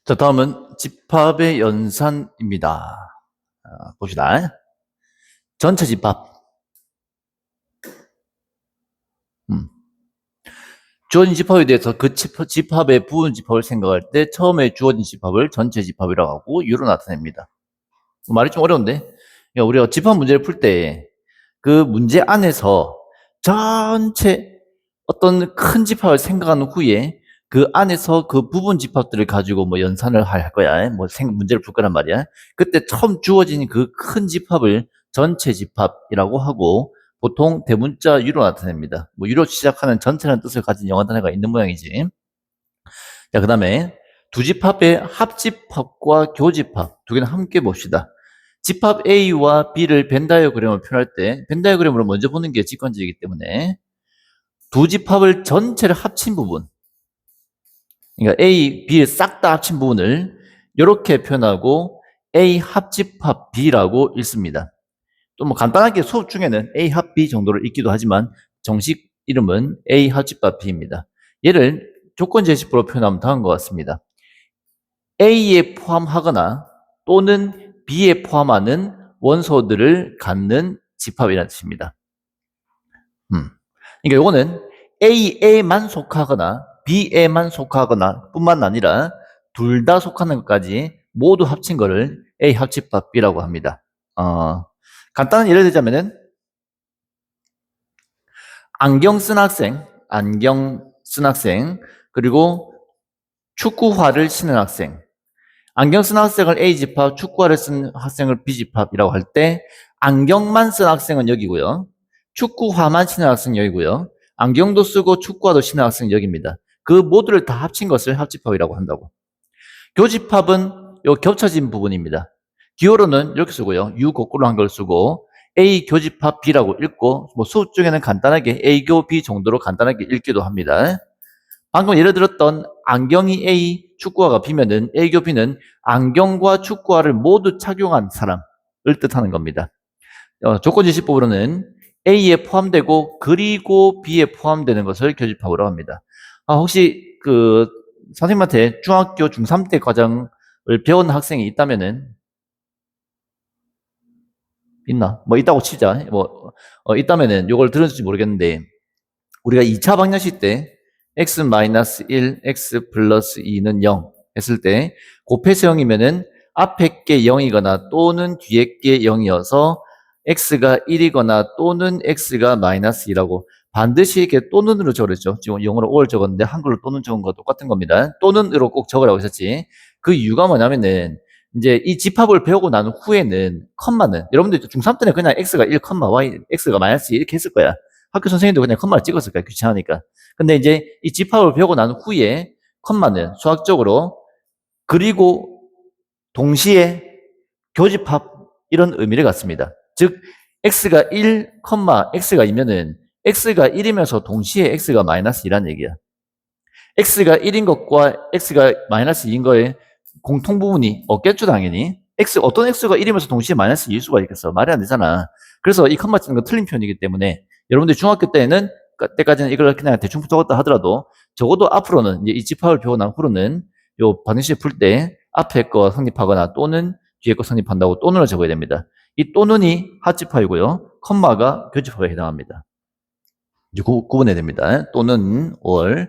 자, 다음은 집합의 연산입니다. 봅시다. 전체 집합. 주어진 집합에 대해서 그 집합의 부분 집합을 생각할 때 처음에 주어진 집합을 전체 집합이라고 하고 유로 나타냅니다. 말이 좀 어려운데? 그러니까 우리가 집합 문제를 풀 때 그 문제 안에서 전체 어떤 큰 집합을 생각한 후에 그 안에서 그 부분 집합들을 가지고 뭐 연산을 할 거야. 문제를 풀 거란 말이야. 그때 처음 주어진 그 큰 집합을 전체 집합이라고 하고 보통 대문자 유로 나타냅니다. 뭐 유로 시작하는 전체라는 뜻을 가진 영어 단어가 있는 모양이지. 자, 그 다음에 두 집합의 합집합과 교집합 두 개는 함께 봅시다. 집합 A와 B를 벤 다이어그램을 표현할 때 벤 다이어그램으로 먼저 보는 게 직관적이기 때문에 두 집합을 전체를 합친 부분, 그러니까 A, B를 싹 다 합친 부분을 이렇게 표현하고 A 합집합 B라고 읽습니다. 또 뭐 간단하게 수업 중에는 A 합 B 정도로 읽기도 하지만 정식 이름은 A 합집합 B입니다. 얘를 조건 제시법으로 표현하면 다음과 같습니다. A에 포함하거나 또는 B에 포함하는 원소들을 갖는 집합이라는 뜻입니다. 그러니까 요거는 A에만 속하거나 B에만 속하거나 뿐만 아니라 둘 다 속하는 것까지 모두 합친 거를 A 합집합 B라고 합니다. 간단한 예를 들자면은 안경 쓴 학생, 그리고 축구화를 신은 학생. 안경 쓴 학생을 A집합, 축구화를 쓴 학생을 B집합이라고 할 때 안경만 쓴 학생은 여기고요. 축구화만 신은 학생은 여기고요. 안경도 쓰고 축구화도 신은 학생은 여기입니다. 그 모두를 다 합친 것을 합집합이라고 한다고. 교집합은 요 겹쳐진 부분입니다. 기호로는 이렇게 쓰고요. U 거꾸로 한 걸 쓰고 A 교집합 B라고 읽고 뭐 수업 중에는 간단하게 A교 B 정도로 간단하게 읽기도 합니다. 방금 예를 들었던 안경이 A, 축구화가 B면은 A교 B는 안경과 축구화를 모두 착용한 사람을 뜻하는 겁니다. 조건지시법으로는 A에 포함되고 그리고 B에 포함되는 것을 교집합으로 합니다. 혹시 그 선생님한테 중학교 중3 때 과정을 배운 학생이 있다면은 있나? 뭐 있다고 치자. 있다면은 이걸 들었는지 모르겠는데 우리가 2차 방정식 때 x-1, x 플러스 2는 0 했을 때 곱해서 0이면은 앞에 게 0이거나 또는 뒤에 게 0이어서 x가 1이거나 또는 x가 마이너스 2라고 반드시 이렇게 또는으로 적었죠. 지금 영어로 or 적었는데 한글로 또는 적은 거 똑같은 겁니다. 또는으로 꼭 적으라고 했었지. 그 이유가 뭐냐면은 이제 이 집합을 배우고 난 후에는 컴마는 여러분들 중3 때는 그냥 x가 1, y, x가 마이너스 2 이렇게 했을 거야. 학교 선생님도 그냥 컴마를 찍었을 거야. 귀찮으니까. 근데 이제 이 집합을 배우고 난 후에 컴마는 수학적으로 그리고 동시에 교집합 이런 의미를 갖습니다. 즉 x가 1, x가 2면은 x가 1이면서 동시에 x가 마이너스 2라는 얘기야. x가 1인 것과 x가 마이너스 2인 거에 공통 부분이 없겠죠, 당연히. 어떤 x가 1이면서 동시에 마이너스 2일 수가 있겠어. 말이 안 되잖아. 그래서 이 컴마 쓰는 건 틀린 표현이기 때문에 여러분들 중학교 때까지는 이걸 그냥 대충 적었다 하더라도 적어도 앞으로는 이제 이 집합을 배우고 난 후로는 요 반응식 풀 때 앞에 거 성립하거나 또는 뒤에 거 성립한다고 또는을 적어야 됩니다. 이 또는이 합집합이고요. 컴마가 교집합에 해당합니다. 이제 구분해야 됩니다. 또는 or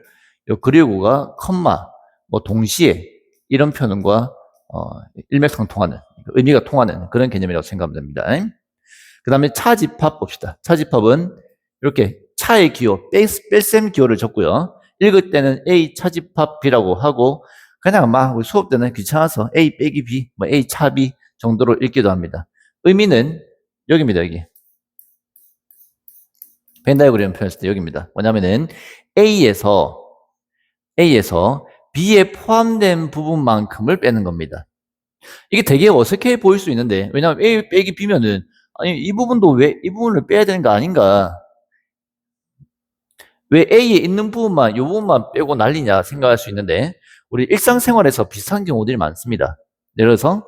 요 그리고가 컴마 뭐 동시에 이런 표현과 일맥상통하는 의미가 통하는 그런 개념이라고 생각하면 됩니다. 그 다음에 차집합 봅시다. 차집합은 이렇게 차의 기호, 뺄셈 기호를 적고요. 읽을 때는 A 차집합 B라고 하고 그냥 막 수업 때는 귀찮아서 A 빼기 B, 뭐 A 차 B 정도로 읽기도 합니다. 의미는 여기입니다. 여기. 벤 다이어그램 표현했을 때 여기입니다. 뭐냐면은 A에서 B에 포함된 부분만큼을 빼는 겁니다. 이게 되게 어색해 보일 수 있는데 왜냐하면 A 빼기 B면은 아니 이 부분도 왜 이 부분을 빼야 되는 거 아닌가? 왜 A에 있는 부분만 이 부분만 빼고 난리냐 생각할 수 있는데 우리 일상생활에서 비슷한 경우들이 많습니다. 예를 들어서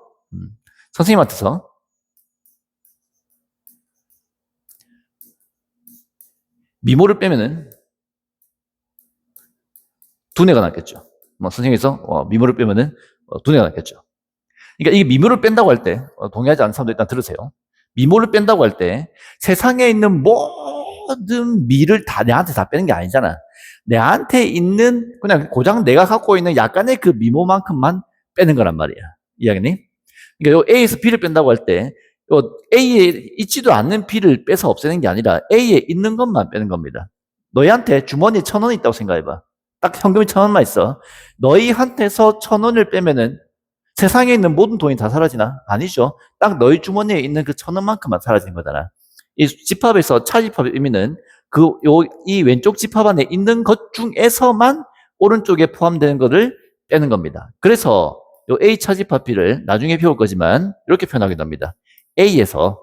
선생님한테서 미모를 빼면은 두뇌가 낫겠죠. 뭐 선생님께서 미모를 빼면은 두뇌가 낫겠죠. 그러니까 이게 미모를 뺀다고 할 때, 동의하지 않는 사람도 일단 들으세요. 미모를 뺀다고 할 때 세상에 있는 모든 미를 다 내한테 다 빼는 게 아니잖아. 내한테 있는 그냥 고장 내가 갖고 있는 약간의 그 미모만큼만 빼는 거란 말이야. 이해하겠니? 그러니까 요 A에서 B를 뺀다고 할 때, 요 A에 있지도 않는 B를 빼서 없애는 게 아니라 A에 있는 것만 빼는 겁니다. 너희한테 주머니에 1,000원 있다고 생각해봐. 딱 현금이 1,000원만 있어. 너희한테서 1,000원을 빼면은 세상에 있는 모든 돈이 다 사라지나? 아니죠. 딱 너희 주머니에 있는 그 1,000원만큼만 사라지는 거잖아. 이 집합에서 차집합의 의미는 이 왼쪽 집합 안에 있는 것 중에서만 오른쪽에 포함되는 것을 빼는 겁니다. 그래서 요 A 차집합 B를 나중에 배울 거지만 이렇게 표현하게 됩니다. A에서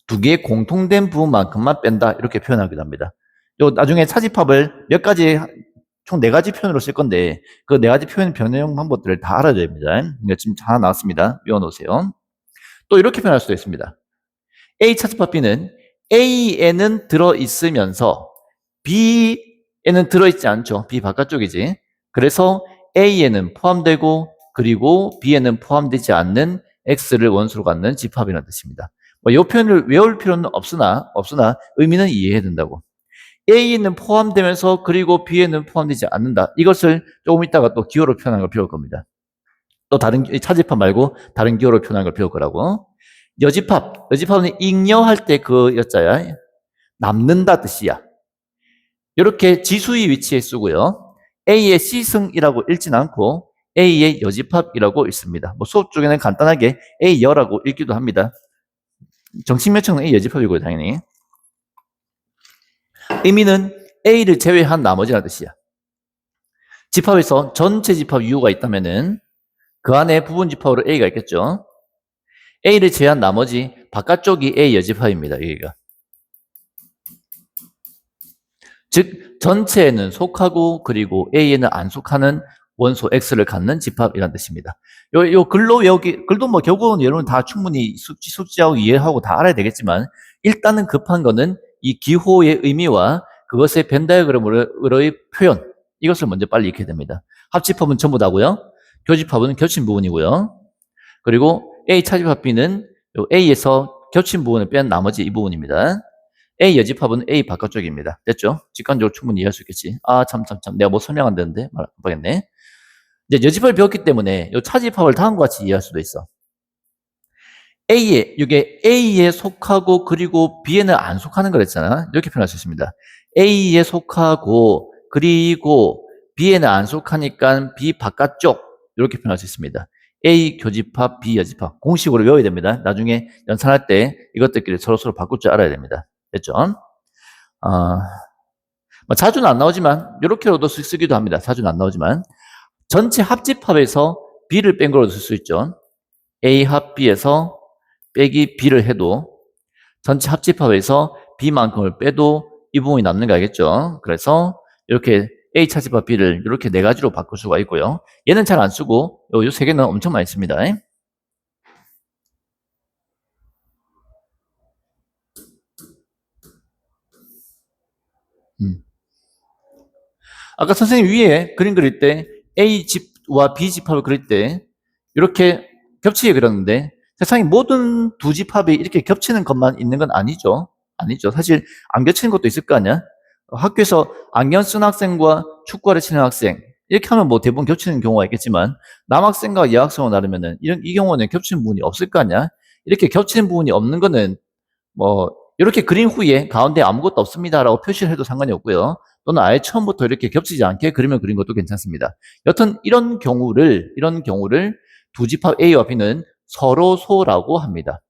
두 개의 공통된 부분만큼만 뺀다. 이렇게 표현하기도 합니다. 요 나중에 차집합을 몇 가지 총 4가지 표현으로 쓸 건데 그 4가지 표현 변형 방법들을 다 알아야 됩니다. 그러니까 지금 하나 나왔습니다. 외워놓으세요. 또 이렇게 표현할 수도 있습니다. A 차집합 B는 A에는 들어있으면서 B에는 들어있지 않죠. B 바깥쪽이지. 그래서 A에는 포함되고 그리고 B에는 포함되지 않는 X를 원수로 갖는 집합이라는 뜻입니다. 이 표현을 외울 필요는 없으나 의미는 이해해야 된다고. A에는 포함되면서 그리고 B에는 포함되지 않는다. 이것을 조금 있다가 또 기호로 표현하는 걸 배울 겁니다. 또 다른 차집합 말고 다른 기호로 표현하는 걸 배울 거라고. 여집합은 잉여할 때 그 여자야. 남는다 뜻이야. 이렇게 지수의 위치에 쓰고요. A의 C승이라고 읽지는 않고 A의 여집합이라고 읽습니다. 뭐 수업 중에는 간단하게 A여라고 읽기도 합니다. 정식 명칭은 A 여집합이고요, 당연히. 의미는 A를 제외한 나머지라는 뜻이야. 집합에서 전체 집합 U가 있다면은 그 안에 부분 집합으로 A가 있겠죠. A를 제외한 나머지 바깥쪽이 A 여집합입니다. 여기가. 즉 전체에는 속하고 그리고 A에는 안 속하는 원소 X를 갖는 집합이라는 뜻입니다. 요 글도 뭐 결국은 여러분 다 충분히 숙지하고 이해하고 다 알아야 되겠지만 일단은 급한 거는 이 기호의 의미와 그것의 벤 다이어그램으로의 표현, 이것을 먼저 빨리 익혀야 됩니다. 합집합은 전부 다고요. 교집합은 겹친 부분이고요. 그리고 A 차집합 B는 A에서 겹친 부분을 뺀 나머지 이 부분입니다. A 여집합은 A 바깥쪽입니다. 됐죠? 직관적으로 충분히 이해할 수 있겠지. 아, 참. 내가 뭐 설명 안 되는데? 말 안 하겠네. 이제 여집합을 배웠기 때문에 이 차집합을 다음과 같이 이해할 수도 있어. 이게 A에 속하고 그리고 B에는 안 속하는 거랬잖아. 이렇게 표현할 수 있습니다. A에 속하고 그리고 B에는 안 속하니까 B 바깥쪽. 이렇게 표현할 수 있습니다. A 교집합, B 여집합. 공식으로 외워야 됩니다. 나중에 연산할 때 이것들끼리 서로 바꿀 줄 알아야 됩니다. 됐죠? 뭐 자주는 안 나오지만 이렇게로도 쓰기도 합니다. 자주는 안 나오지만 전체 합집합에서 B를 뺀 걸로 쓸 수 있죠. A 합 B에서 빼기 B를 해도 전체 합집합에서 B만큼을 빼도 이 부분이 남는 거 알겠죠? 그래서 이렇게 A 차집합 B를 이렇게 4가지로 바꿀 수가 있고요. 얘는 잘 안 쓰고 요 3개는 엄청 많이 씁니다. 아까 선생님 위에 그림 그릴 때 A 집과 B 집합을 그릴 때 이렇게 겹치게 그렸는데 세상에 모든 두 집합이 이렇게 겹치는 것만 있는 건 아니죠. 아니죠. 사실 안 겹치는 것도 있을 거 아니야. 학교에서 안경 쓴 학생과 축구를 치는 학생 이렇게 하면 뭐 대부분 겹치는 경우가 있겠지만 남학생과 여학생을 나누면은 이 경우는 겹치는 부분이 없을 거 아니야. 이렇게 겹치는 부분이 없는 거는 뭐 이렇게 그린 후에 가운데 아무것도 없습니다라고 표시를 해도 상관이 없고요. 또는 아예 처음부터 이렇게 겹치지 않게 그림을 그린 것도 괜찮습니다. 여튼 이런 경우를 두 집합 A와 B는 서로소라고 합니다.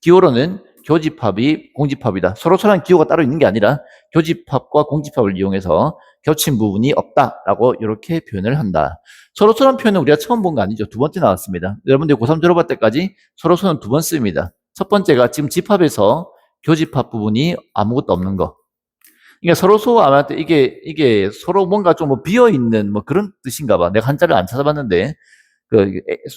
기호로는 교집합이 공집합이다. 서로소라는 기호가 따로 있는 게 아니라 교집합과 공집합을 이용해서 겹친 부분이 없다라고 이렇게 표현을 한다. 서로소라는 표현은 우리가 처음 본 거 아니죠. 2번째 나왔습니다. 여러분들 고3 졸업할 때까지 서로소는 2번 씁니다. 첫 번째가 지금 집합에서 교집합 부분이 아무것도 없는 거. 그러니까 서로소 아마 이게 서로 뭔가 좀 뭐 비어 있는 뭐 그런 뜻인가 봐. 내가 한자를 안 찾아봤는데 그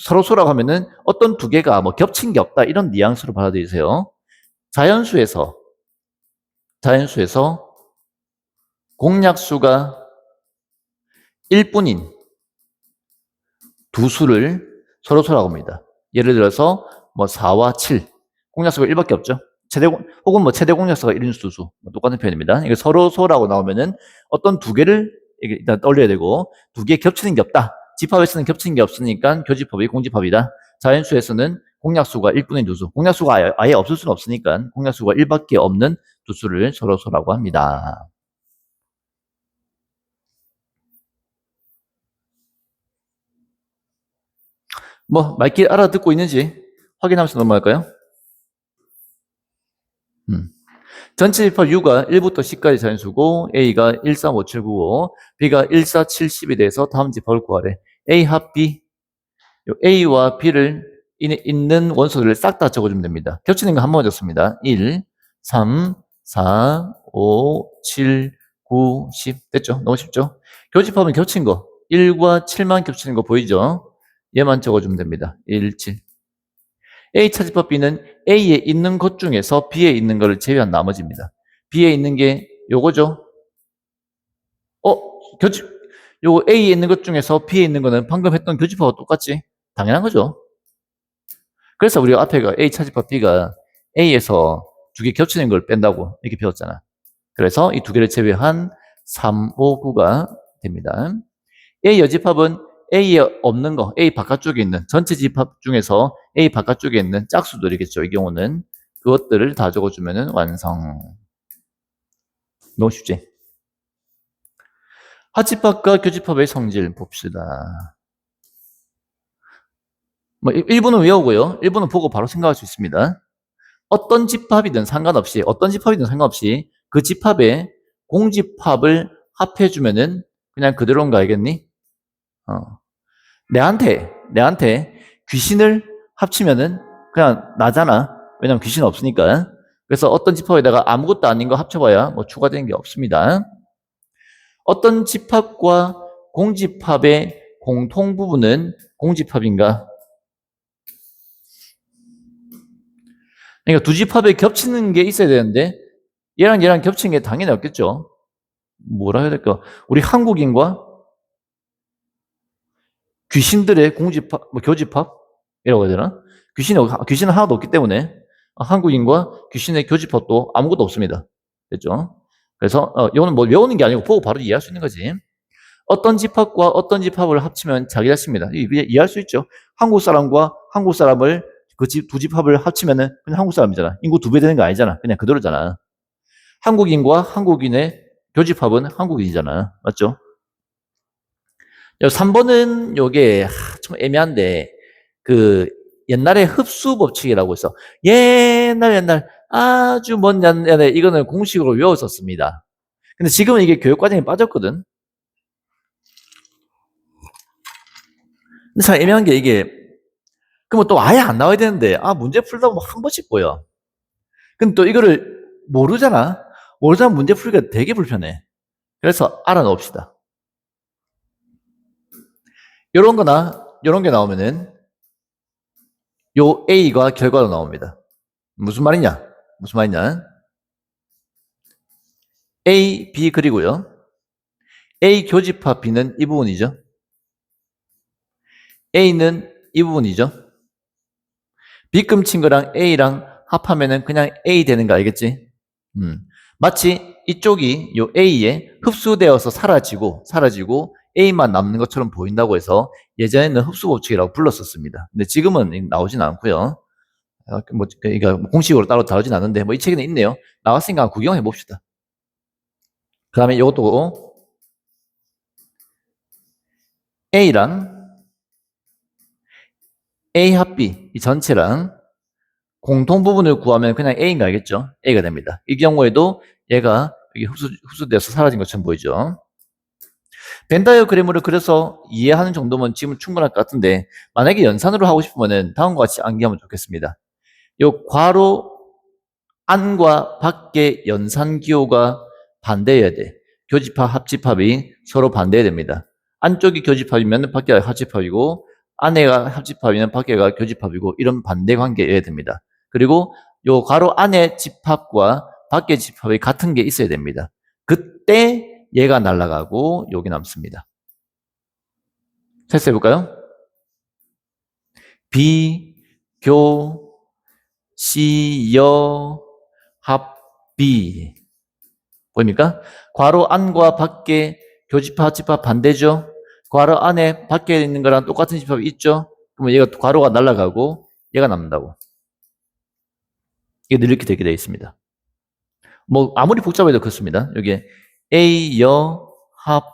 서로소라고 하면은 어떤 두 개가 뭐 겹친 게 없다 이런 뉘앙스로 받아들이세요. 자연수에서 공약수가 1뿐인 두 수를 서로소라고 합니다. 예를 들어서 뭐 4와 7. 공약수가 1밖에 없죠. 혹은 뭐 최대 공약수가 1인 수수. 뭐 똑같은 표현입니다. 이게 서로소라고 나오면은 어떤 두 개를 일단 떠올려야 되고, 두 개 겹치는 게 없다. 집합에서는 겹치는 게 없으니까 교집합이 공집합이다. 자연수에서는 공약수가 1분의 두수. 공약수가 아예 없을 수는 없으니까 공약수가 1밖에 없는 두 수를 서로소라고 합니다. 뭐 말길 알아듣고 있는지 확인하면서 넘어갈까요? 전체 집합 U가 1부터 10까지 자연수고 A가 1, 3, 5, 7, 9, 5, B가 1, 4, 7, 10이 돼서 다음 집합을 구하래. A 합 B, A와 B를 있는 원소들을 싹 다 적어주면 됩니다. 겹치는 거 한 번 적습니다. 1, 3, 4, 5, 7, 9, 10 됐죠? 너무 쉽죠? 교집합은 겹친 거 1과 7만 겹치는 거 보이죠? 얘만 적어주면 됩니다. 1, 7. A 차집합 B는 A에 있는 것 중에서 B에 있는 것을 제외한 나머지입니다. B에 있는 게 요거죠. 요거 A에 있는 것 중에서 B에 있는 거는 방금 했던 교집합과 똑같지? 당연한 거죠. 그래서 우리가 앞에가 A 차집합 B가 A에서 두 개 겹치는 걸 뺀다고 이렇게 배웠잖아. 그래서 이 두 개를 제외한 3, 5, 9가 됩니다. A 여집합은 A에 없는 거, A 바깥쪽에 있는 전체 집합 중에서 A 바깥쪽에 있는 짝수들이겠죠. 이 경우는 그것들을 다 적어주면 완성. 너무 쉽지? 합집합과 교집합의 성질 봅시다. 뭐 1분은 외우고요. 1분은 보고 바로 생각할 수 있습니다. 어떤 집합이든 상관없이 그 집합의 공집합을 합해주면은 그냥 그대로인 거 알겠니? 내한테 귀신을 합치면은 그냥 나잖아. 왜냐면 귀신 없으니까. 그래서 어떤 집합에다가 아무것도 아닌 거 합쳐봐야 뭐 추가되는 게 없습니다. 어떤 집합과 공집합의 공통 부분은 공집합인가? 그러니까 두 집합에 겹치는 게 있어야 되는데 얘랑 얘랑 겹치는 게 당연히 없겠죠. 뭐라 해야 될까? 우리 한국인과 귀신들의 공집합, 뭐 교집합이라고 해야 되나? 귀신은 하나도 없기 때문에 한국인과 귀신의 교집합도 아무것도 없습니다. 됐죠? 그래서 이거는 뭐 외우는 게 아니고 보고 바로 이해할 수 있는 거지. 어떤 집합과 어떤 집합을 합치면 자기 자식입니다. 이해할 수 있죠. 한국 사람과 한국 사람을 두 집합을 합치면은 그냥 한국 사람이잖아. 인구 2배 되는 거 아니잖아. 그냥 그대로잖아. 한국인과 한국인의 교집합은 한국인이잖아. 맞죠? 3번은 요게 좀 애매한데 그 옛날에 흡수 법칙이라고 있어. 옛날 아주 먼 옛날에 이거는 공식으로 외웠었습니다. 근데 지금은 이게 교육 과정에 빠졌거든. 근데 참 애매한 게 이게 그러면 또 아예 안 나와야 되는데 문제 풀다 보면 한 번씩 보여. 근데 또 이거를 모르자면 문제 풀기가 되게 불편해. 그래서 알아놓읍시다. 요런 거나 요런 게 나오면은 요 A가 결과로 나옵니다. 무슨 말이냐? A, B 그리고요. A 교집합 B는 이 부분이죠. A는 이 부분이죠. B금 친 거랑 A랑 합하면은 그냥 A 되는 거 알겠지? 마치 이쪽이 요 A에 흡수되어서 사라지고 A만 남는 것처럼 보인다고 해서 예전에는 흡수 법칙이라고 불렀었습니다. 근데 지금은 나오진 않고요. 그러니까 공식으로 따로 다루진 않는데 이 책에는 있네요. 나왔으니까 구경해 봅시다. 그 다음에 이것도 A랑 A 합 B 이 전체랑 공통 부분을 구하면 그냥 A인 거 알겠죠? A가 됩니다. 이 경우에도 얘가 여기 흡수돼서 사라진 것처럼 보이죠? 벤다이어그램으로 그려서 이해하는 정도면 지금 충분할 것 같은데 만약에 연산으로 하고 싶으면 다음과 같이 암기하면 좋겠습니다. 요 괄호 안과 밖의 연산 기호가 반대여야 돼. 교집합, 합집합이 서로 반대해야 됩니다. 안쪽이 교집합이면 밖에가 합집합이고 안에가 합집합이면 밖에가 교집합이고 이런 반대 관계여야 됩니다. 그리고 요 괄호 안의 집합과 밖의 집합이 같은 게 있어야 됩니다. 그때 얘가 날아가고 여기 남습니다. 테스트 해볼까요? 비, 교, 시, 여, 합, 비. 보입니까? 괄호 안과 밖에 교집합, 합집합 반대죠? 괄호 안에 밖에 있는 거랑 똑같은 집합이 있죠? 그러면 얘가 괄호가 날아가고 얘가 남는다고. 이게 늘 이렇게 되게 되어 있습니다. 뭐 아무리 복잡해도 그렇습니다. 여기에 A, 여, 합,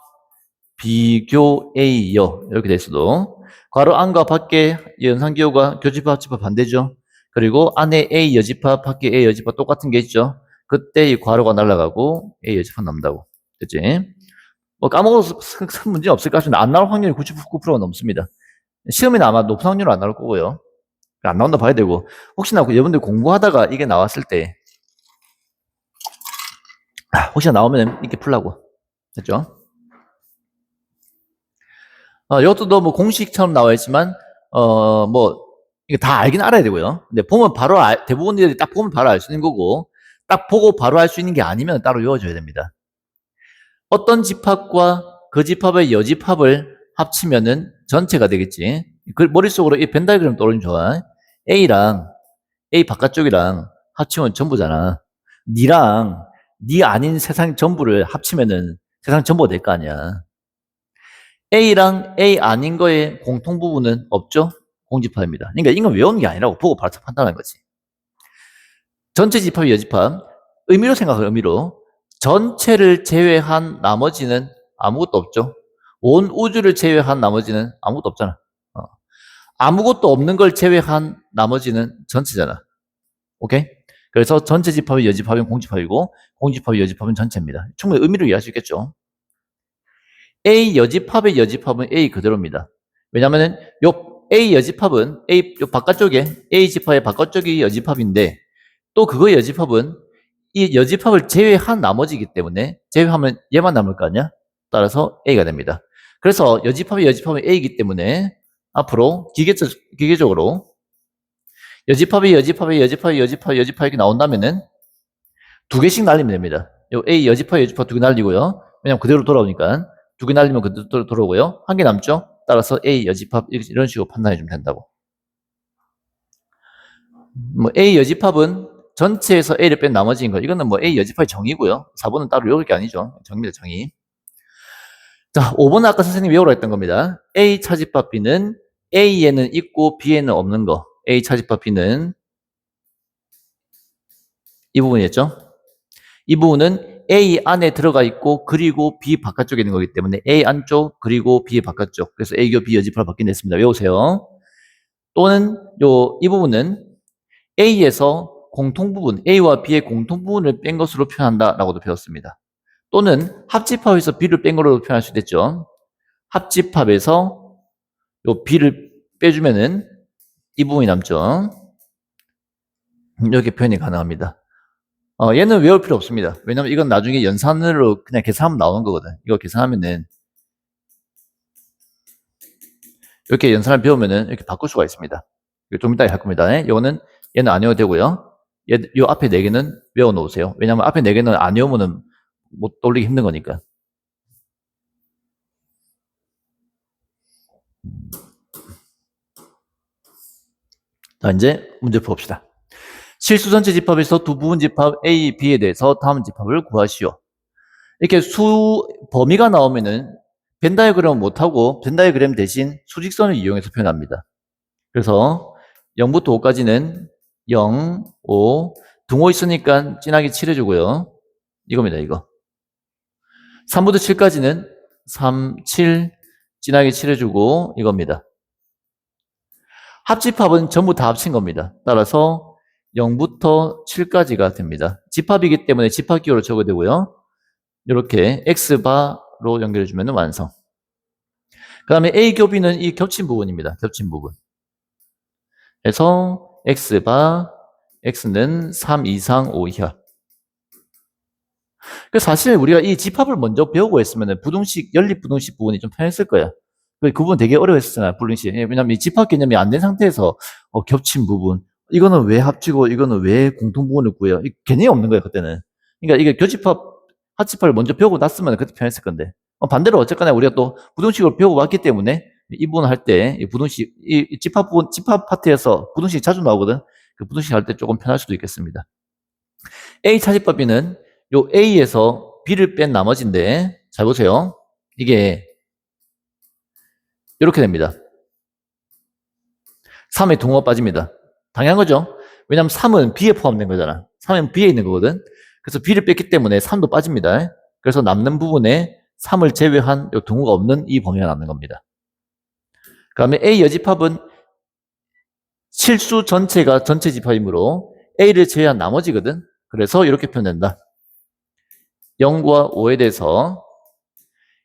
비교, A, 여 이렇게 돼 있어도 괄호 안과 밖에 연산기호가 교집합, 합집합 반대죠? 그리고 안에 A 여집합, 밖에 A 여집합 똑같은 게 있죠? 그때 이 괄호가 날아가고 A 여집합 남는다고. 됐지? 뭐 까먹어서 큰 문제 없을 것 같은데 안 나올 확률이 99%가 넘습니다. 시험에는 아마 높은 확률로 안 나올 거고요. 안 나온다 봐야 되고 혹시나 여러분들 공부하다가 이게 나왔을 때 혹시나 나오면 이렇게 풀라고. 됐죠? 이것도 뭐 공식처럼 나와 있지만 뭐 이게 다 알긴 알아야 되고요. 근데 보면 바로 대부분들이 딱 보면 바로 알 수 있는 거고 딱 보고 바로 알 수 있는 게 아니면 따로 외워줘야 됩니다. 어떤 집합과 그 집합의 여집합을 합치면은 전체가 되겠지. 그 머릿속으로 이 벤다이그램 떠오르면 좋아. A랑 A 바깥쪽이랑 합치면 전부잖아. 니랑 니 아닌 세상 전부를 합치면은 세상 전부가 될 거 아니야. A랑 A 아닌 거의 공통 부분은 없죠? 공집합입니다. 그러니까 이건 외우는 게 아니라고 보고 바로 판단하는 거지. 전체 집합이 여집합. 의미로 생각해, 의미로. 전체를 제외한 나머지는 아무것도 없죠. 온 우주를 제외한 나머지는 아무것도 없잖아. 아무것도 없는 걸 제외한 나머지는 전체잖아. 오케이? 그래서 전체 집합이 여집합이면 공집합이고 공집합이 여집합은 전체입니다. 충분히 의미로 이해할 수 있겠죠. A 여집합의 여집합은 A 그대로입니다. 왜냐면은 요 A 여집합은 A 요 바깥쪽에 A 집합의 바깥쪽이 여집합인데 또 그거 여집합은 이 여집합을 제외한 나머지이기 때문에 제외하면 얘만 남을 거 아니야? 따라서 A가 됩니다. 그래서 여집합이 A이기 때문에 앞으로 기계적으로 여집합이 이렇게 나온다면은 두 개씩 날리면 됩니다. 요 A 여집합 두 개 날리고요. 왜냐면 그대로 돌아오니까 두 개 날리면 그대로 돌아오고요. 한 개 남죠? 따라서 A 여집합 이런 식으로 판단해 주면 된다고. 뭐 A 여집합은 전체에서 A를 뺀 나머지인 거. 이거는 뭐 A 여집합의 정의고요. 4번은 따로 외울 게 아니죠. 정의입니다, 정의. 자, 5번은 아까 선생님이 외우라 했던 겁니다. A 차집합 B는 A에는 있고 B에는 없는 거. A 차집합 B는 이 부분이었죠. 이 부분은 A 안에 들어가 있고 그리고 B 바깥쪽에 있는 거기 때문에 A 안쪽 그리고 B 바깥쪽. 그래서 A교 B 여집합을 받긴 했습니다. 외우세요. 또는 이 부분은 A에서 공통부분, A와 B의 공통부분을 뺀 것으로 표현한다라고도 배웠습니다. 또는 합집합에서 B를 뺀 거로 표현할 수 있겠죠. 합집합에서 요 B를 빼주면은 이 부분이 남죠. 이렇게 표현이 가능합니다. 얘는 외울 필요 없습니다. 왜냐면 이건 나중에 연산으로 그냥 계산하면 나오는 거거든. 이거 계산하면은 이렇게 연산을 배우면은 이렇게 바꿀 수가 있습니다. 좀 이따 할 겁니다. 이거는 얘는 안 외워도 되고요. 요 앞에 4개는 외워 놓으세요. 왜냐면 앞에 4개는 안 외우면은 못 돌리기 힘든 거니까. 자, 이제 문제 풀읍시다. 실수 전체 집합에서 두 부분 집합 A, B에 대해서 다음 집합을 구하시오. 이렇게 범위가 나오면은 벤 다이어그램은 못하고 벤 다이어그램 대신 수직선을 이용해서 표현합니다. 그래서 0부터 5까지는 0, 5, 등호 있으니까 진하게 칠해주고요. 이겁니다, 이거. 3부터 7까지는 3, 7, 진하게 칠해주고 이겁니다. 합집합은 전부 다 합친 겁니다. 따라서 0부터 7까지가 됩니다. 집합이기 때문에 집합기호로 적어야 되고요. 이렇게 X바로 연결해주면 완성. 그 다음에 A 교 B는 이 겹친 부분입니다. 겹친 부분. 그래서 X바, X는 3 이상 5 이하. 그래서 사실 우리가 이 집합을 먼저 배우고 했으면 부등식, 연립부등식 부분이 좀 편했을 거야. 그 부분 되게 어려웠었잖아요, 부등식. 왜냐면 이 집합 개념이 안 된 상태에서 겹친 부분. 이거는 왜 합치고 이거는 왜 공통 부분을 구해요? 개념이 없는 거예요, 그때는. 그러니까 이게 교집합, 합집합을 먼저 배우고 났으면 그때 편했을 건데. 반대로 어쨌거나 우리가 또 부등식을 배우고 왔기 때문에 이 부분 할 때, 이 부등식, 이 집합 부분, 집합 파트에서 부등식이 자주 나오거든. 그 부등식 할 때 조금 편할 수도 있겠습니다. A 차집합 B는 요 A에서 B를 뺀 나머지인데, 잘 보세요. 이게 이렇게 됩니다. 3의 동호가 빠집니다. 당연한 거죠. 왜냐면 3은 B에 포함된 거잖아. 3은 B에 있는 거거든. 그래서 B를 뺐기 때문에 3도 빠집니다. 그래서 남는 부분에 3을 제외한 요 동호가 없는 이 범위가 남는 겁니다. 그 다음에 A 여집합은 실수 전체가 전체 집합이므로 A를 제외한 나머지거든. 그래서 이렇게 표현된다. 0과 5에 대해서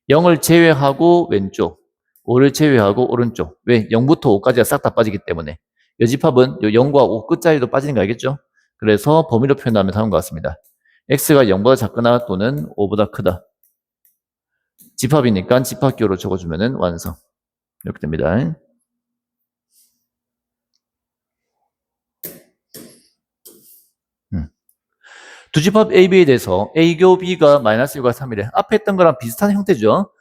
0을 제외하고 왼쪽, 5를 제외하고 오른쪽. 왜? 0부터 5까지가 싹 다 빠지기 때문에. 여집합은 0과 5 끝자리도 빠지는 거 알겠죠? 그래서 범위로 표현하면 다음과 같습니다. x가 0보다 작거나 또는 5보다 크다. 집합이니까 집합기호로 적어주면 완성. 이렇게 됩니다. 두 집합 A, B에 대해서 A교 B가 마이너스 1과 3이래. 앞에 했던 거랑 비슷한 형태죠.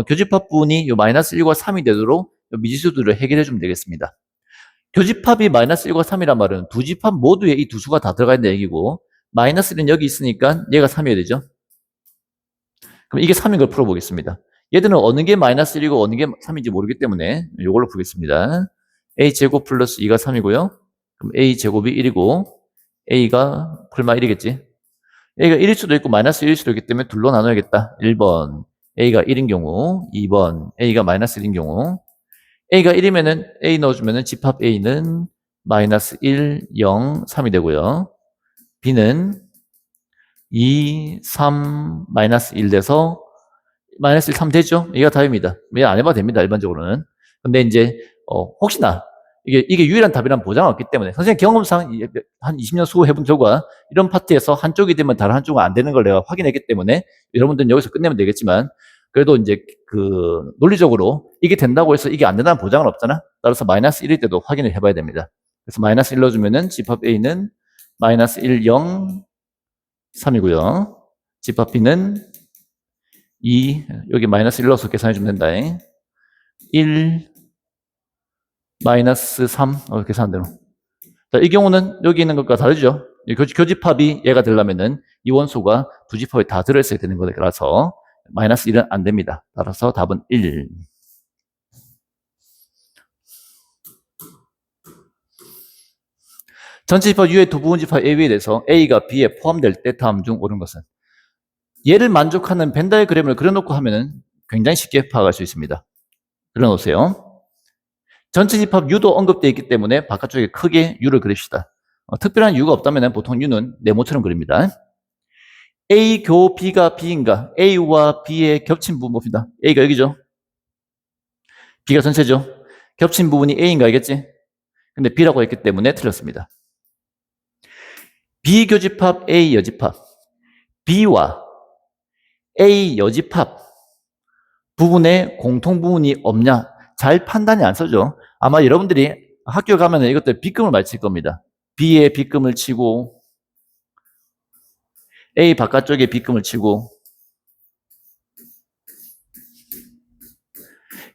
교집합 부분이 요 마이너스 1과 3이 되도록 미지수들을 해결해 주면 되겠습니다. 교집합이 마이너스 1과 3이란 말은 두 집합 모두에 이 두 수가 다 들어가 있는 얘기고 마이너스 1은 여기 있으니까 얘가 3이어야 되죠. 그럼 이게 3인 걸 풀어보겠습니다. 얘들은 어느 게 마이너스 1이고 어느 게 3인지 모르기 때문에 이걸로 풀겠습니다. A제곱 플러스 2가 3이고요. 그럼 A제곱이 1이고 A가 풀마 1이겠지. A가 1일 수도 있고 마이너스 1일 수도 있기 때문에 둘로 나눠야겠다. 1번 A가 1인 경우, 2번 A가 마이너스 1인 경우. A가 1이면은 A 넣어주면은 집합 A는 마이너스 1, 0, 3이 되고요. B는 2, 3, 마이너스 1 돼서 마이너스 1, 3 되죠? 이게 답입니다. 안 해봐도 됩니다. 일반적으로는. 근데 이제 혹시나 이게 유일한 답이란 보장은 없기 때문에 선생님 경험상 한 20년 수고해본 결과 이런 파트에서 한쪽이 되면 다른 한쪽은 안 되는 걸 내가 확인했기 때문에 여러분들은 여기서 끝내면 되겠지만 그래도 이제 그 논리적으로 이게 된다고 해서 이게 안 된다는 보장은 없잖아. 따라서 마이너스 1일 때도 확인을 해봐야 됩니다. 그래서 마이너스 1 넣어주면은 집합 A는 마이너스 1, 0, 3이고요. 집합 B는 2, 여기 마이너스 1 넣어서 계산해주면 된다. 1, 마이너스 3, 계산대로. 자, 이 경우는 여기 있는 것과 다르죠? 교집합이 얘가 되려면은 이 원소가 두 집합에 다 들어있어야 되는 거라서 마이너스 1은 안 됩니다. 따라서 답은 1. 전체 집합 U의 두 부분 집합 A, B에 대해서 A가 B에 포함될 때 다음 중 옳은 것은? 얘를 만족하는 벤 다이어그램을 그려놓고 하면은 굉장히 쉽게 파악할 수 있습니다. 그려놓으세요. 전체 집합 U도 언급되어 있기 때문에 바깥쪽에 크게 U를 그립시다. 특별한 이유가 없다면 보통 U는 네모처럼 그립니다. A 교 B가 B인가? A와 B의 겹친 부분 봅시다. A가 여기죠. B가 전체죠. 겹친 부분이 A인가 알겠지? 근데 B라고 했기 때문에 틀렸습니다. B 교집합 A 여집합 B와 A 여집합 부분에 공통 부분이 없냐? 잘 판단이 안 서죠. 아마 여러분들이 학교 가면 이것들 빗금을 많이 칠 겁니다. B에 빗금을 치고 A 바깥쪽에 빗금을 치고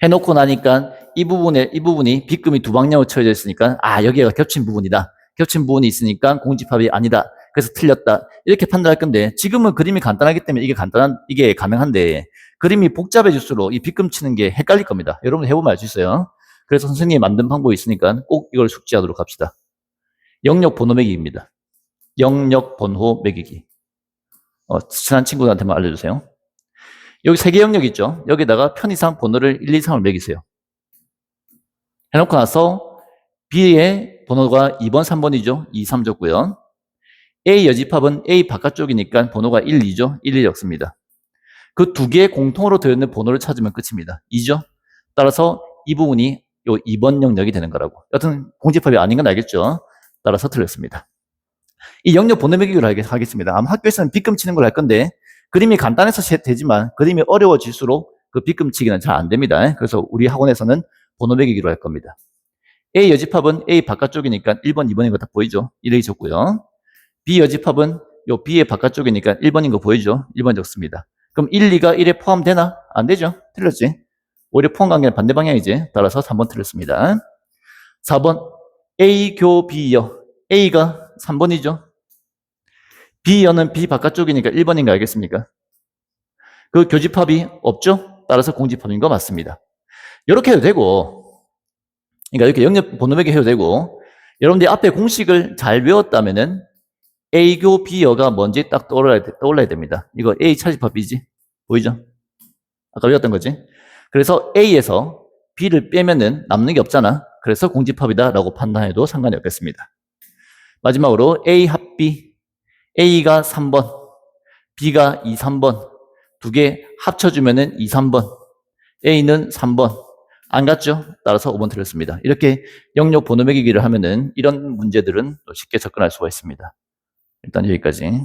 해놓고 나니까 이 부분이 빗금이 두 방향으로 쳐져 있으니까 여기가 겹친 부분이다. 겹친 부분이 있으니까 공집합이 아니다. 그래서 틀렸다. 이렇게 판단할 건데 지금은 그림이 간단하기 때문에 이게 가능한데 그림이 복잡해질수록 이 빗금 치는 게 헷갈릴 겁니다. 여러분 해보면 알 수 있어요. 그래서 선생님이 만든 방법이 있으니까 꼭 이걸 숙지하도록 합시다. 영역 번호 매기기입니다. 영역 번호 매기기. 친한 친구들한테만 알려주세요. 여기 세 개 영역 있죠? 여기다가 편의상 번호를 1, 2, 3을 매기세요. 해놓고 나서 B의 번호가 2번, 3번이죠? 2, 3 줬고요. A 여집합은 A 바깥쪽이니까 번호가 1, 2죠? 1, 2 적습니다. 그 두 개의 공통으로 되어있는 번호를 찾으면 끝입니다. 2죠? 따라서 이 부분이 요 2번 영역이 되는 거라고. 여튼 공집합이 아닌 건 알겠죠? 따라서 틀렸습니다. 이 영역 번호 매기기로 하겠습니다. 아마 학교에서는 빗금 치는 걸 할 건데 그림이 간단해서 되지만 그림이 어려워질수록 그 빗금 치기는 잘 안 됩니다. 그래서 우리 학원에서는 번호 매기기로 할 겁니다. A 여집합은 A 바깥쪽이니까 1번, 2번인 거 다 보이죠? 1을 적고요. B 여집합은 요 B의 바깥쪽이니까 1번인 거 보이죠? 1번 적습니다. 그럼 1, 2가 1에 포함되나? 안 되죠? 틀렸지? 오히려 포함관계는 반대 방향이지. 따라서 3번 틀렸습니다. 4번 A 교 B여. A가 3번이죠. B여는 B 바깥쪽이니까 1번인 거 알겠습니까? 그 교집합이 없죠? 따라서 공집합인 거 맞습니다. 이렇게 해도 되고, 그러니까 이렇게 영역 번호매기 해도 되고, 여러분들이 앞에 공식을 잘 외웠다면은 A교 B여가 뭔지 딱 떠올라야 됩니다. 이거 A 차집합 B지? 보이죠? 아까 외웠던 거지? 그래서 A에서 B를 빼면은 남는 게 없잖아. 그래서 공집합이다 라고 판단해도 상관이 없겠습니다. 마지막으로 A 합 B. A가 3번, B가 2, 3번. 두 개 합쳐주면은 2, 3번. A는 3번. 안 같죠? 따라서 5번 틀렸습니다. 이렇게 영역 번호 매기기를 하면은 이런 문제들은 쉽게 접근할 수가 있습니다. 일단 여기까지.